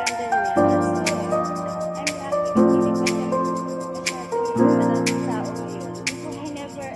ganda niya. So, I'm happy kasi hindi pa siya masyadong maraming tao ngayon. So, I never,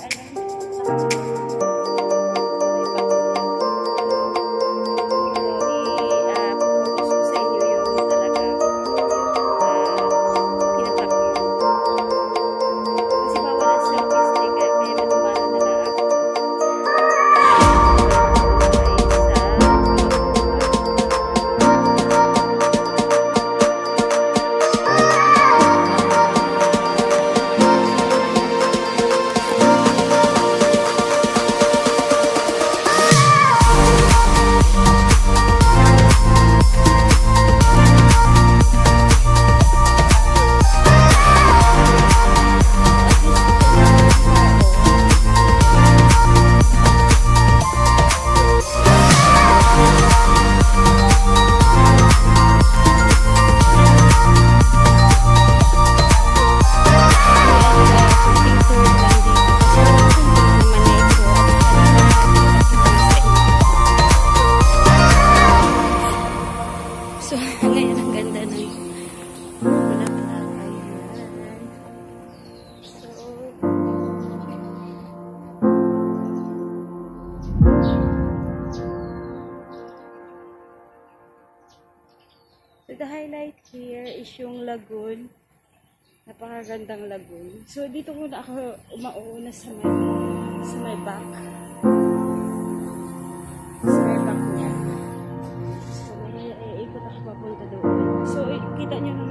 So, the highlight here is yung lagoon. Napakagandang lagoon. So, dito muna ako umauuna sa may back. Sa may back niya. So, may ikot ako papunta doon. So, kita nyo naman